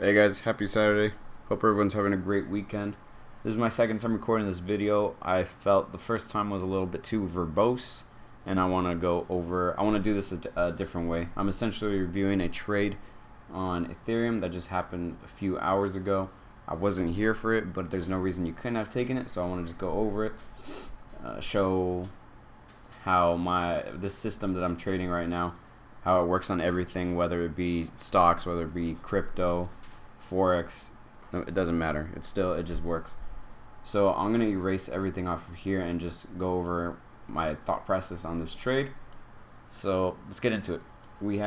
Hey guys, happy Saturday. Hope everyone's having a great weekend. This is my second time recording this video. I felt the first time was a little bit too verbose, and I want to do this a different way. I'm essentially reviewing a trade on Ethereum that just happened a few hours ago. I wasn't here for it, but there's no reason you couldn't have taken it, so I want to just go over it, show how this system that I'm trading right now, how it works on everything, whether it be stocks, whether it be crypto, forex. No, it doesn't matter. It just works. So I'm gonna erase everything off of here and just go over my thought process on this trade. So let's get into it. We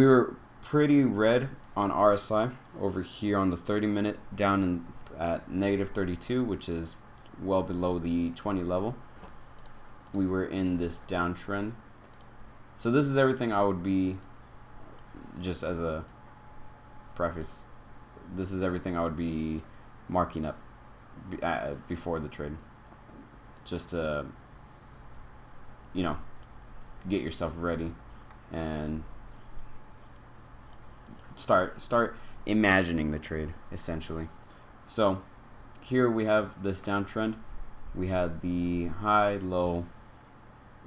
were pretty red on RSI over here on the 30-minute, down at -32, which is well below the 20 level. We were in this downtrend. So this is everything I would be, just as a preface, this is everything I would be marking up before the trade, just to, get yourself ready and start imagining the trade, essentially. So here we have this downtrend. We had the high, low,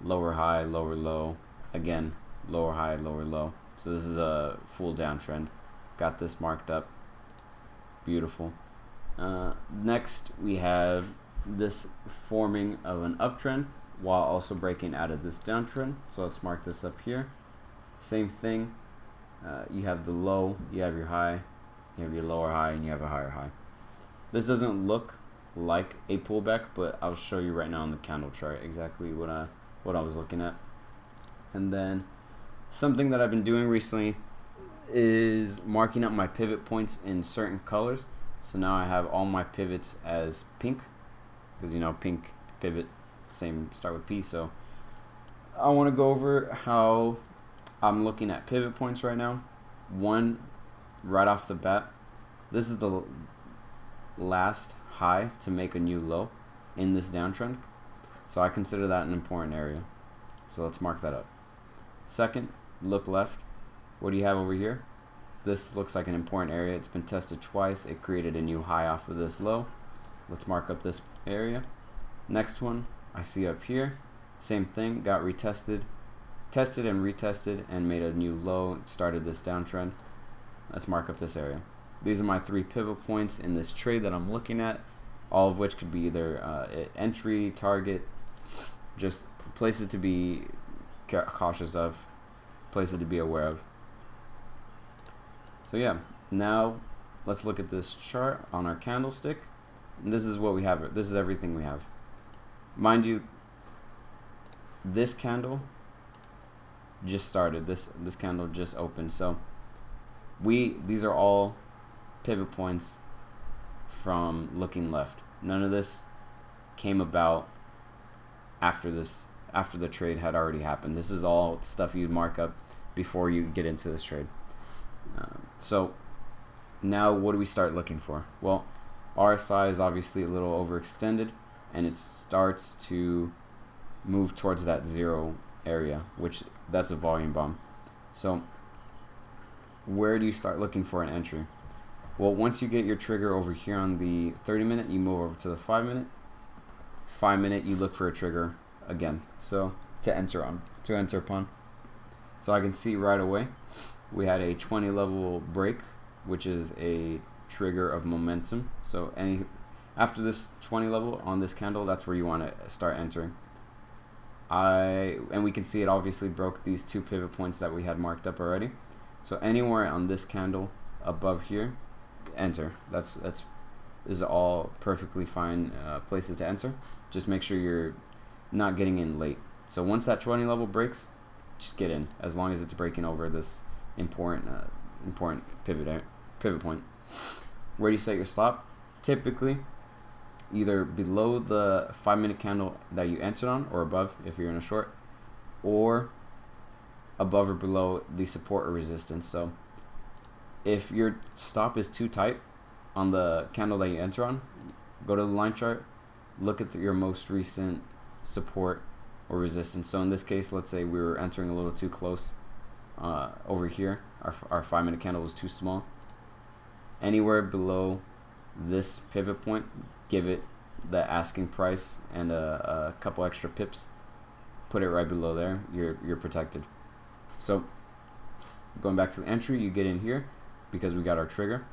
lower high, lower low, again lower high, lower low. So this is a full downtrend. Got this marked up. Beautiful. Next we have this forming of an uptrend while also breaking out of this downtrend. So let's mark this up here. Same thing. You have the low, you have your high, you have your lower high, and you have a higher high. This doesn't look like a pullback, but I'll show you right now on the candle chart exactly what I was looking at. And then something that I've been doing recently is marking up my pivot points in certain colors. So now I have all my pivots as pink, because pink pivot, same, start with P. So I want to go over how I'm looking at pivot points right now. One, right off the bat, this is the last high to make a new low in this downtrend. So I consider that an important area. So let's mark that up. Second, look left. What do you have over here? This looks like an important area. It's been tested twice. It created a new high off of this low. Let's mark up this area. Next one I see up here, same thing, got retested, tested and retested, and made a new low, started this downtrend. Let's mark up this area. These are my 3 pivot points in this trade that I'm looking at, all of which could be either entry, target, just places to be cautious of, places to be aware of. So yeah, now let's look at this chart on our candlestick. And this is what we have. This is everything we have. Mind you, this candle just started. This candle just opened. So these are all pivot points from looking left. None of this came about after the trade had already happened. This is all stuff you'd mark up before you get into this trade. So now what do we start looking for? Well, RSI is obviously a little overextended, and it starts to move towards that 0 area, which that's a volume bomb. So where do you start looking for an entry? Well, once you get your trigger over here on the 30-minute, you move over to the 5-minute. 5-minute, you look for a trigger again, so to enter upon. So I can see right away we had a 20 level break, which is a trigger of momentum. So after this 20 level on this candle, that's where you want to start entering. And we can see it obviously broke these 2 pivot points that we had marked up already. So anywhere on this candle above here, enter. This is all perfectly fine places to enter. Just make sure you're not getting in late. So once that 20 level breaks, just get in, as long as it's breaking over this important pivot point. Where do you set your stop? Typically either below the 5-minute candle that you entered on, or above if you're in a short, or above or below the support or resistance. So if your stop is too tight on the candle that you enter on, go to the line chart, look at your most recent support or resistance. So in this case, let's say we were entering a little too close over here, our 5-minute candle was too small. Anywhere below this pivot point, give it the asking price and a couple extra pips. Put it right below there. You're protected. So going back to the entry, you get in here because we got our trigger.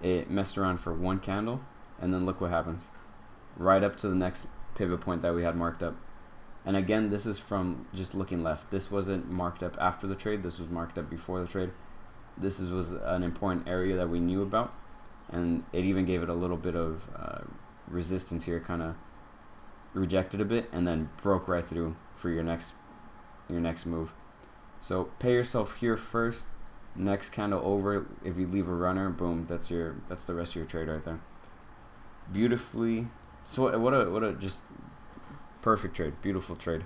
It messed around for one candle, and then look what happens. Right up to the next pivot point that we had marked up. And again, this is from just looking left. This wasn't marked up after the trade. This was marked up before the trade. This was an important area that we knew about, and it even gave it a little bit of resistance here, kind of rejected a bit, and then broke right through for your next move. So pay yourself here first. Next candle over, if you leave a runner, boom, that's the rest of your trade right there. Beautifully. So what a just perfect trade, beautiful trade.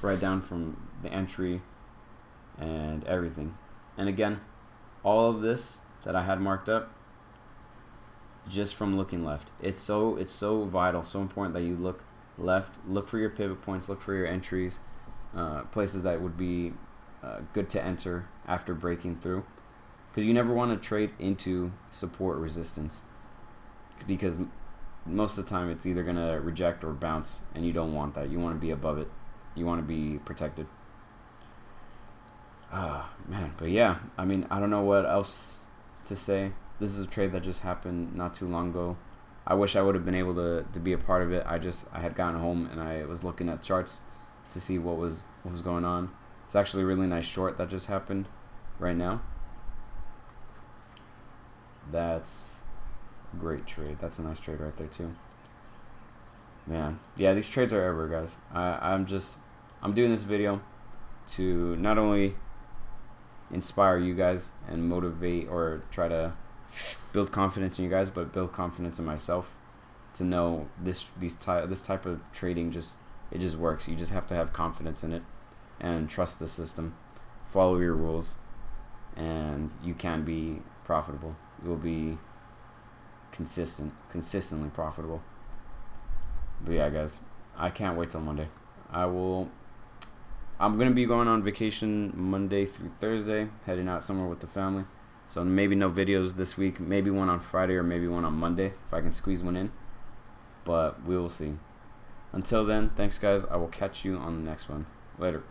Right down from the entry and everything. And again, all of this that I had marked up, just from looking left. It's so vital, so important that you look left. Look for your pivot points. Look for your entries, places that would be good to enter after breaking through, because you never want to trade into support resistance, because most of the time it's either gonna reject or bounce, and you don't want that. You want to be above it. You want to be protected. Man, but yeah, I mean, I don't know what else to say. This is a trade that just happened not too long ago. I wish I would have been able to be a part of it. I had gotten home and I was looking at charts to see what was going on. It's actually a really nice short that just happened right now. That's a great trade. That's a nice trade right there too. Man, yeah, these trades are everywhere, guys. I'm doing this video to not only inspire you guys and motivate or try to build confidence in you guys, but build confidence in myself to know this type of trading just works. You just have to have confidence in it and trust the system, follow your rules, and you can be profitable. You will be consistently profitable. But yeah, guys, I can't wait till Monday. I'm gonna be going on vacation Monday through Thursday, heading out somewhere with the family. So maybe no videos this week, maybe one on Friday or maybe one on Monday if I can squeeze one in. But we will see. Until then, thanks guys. I will catch you on the next one. Later.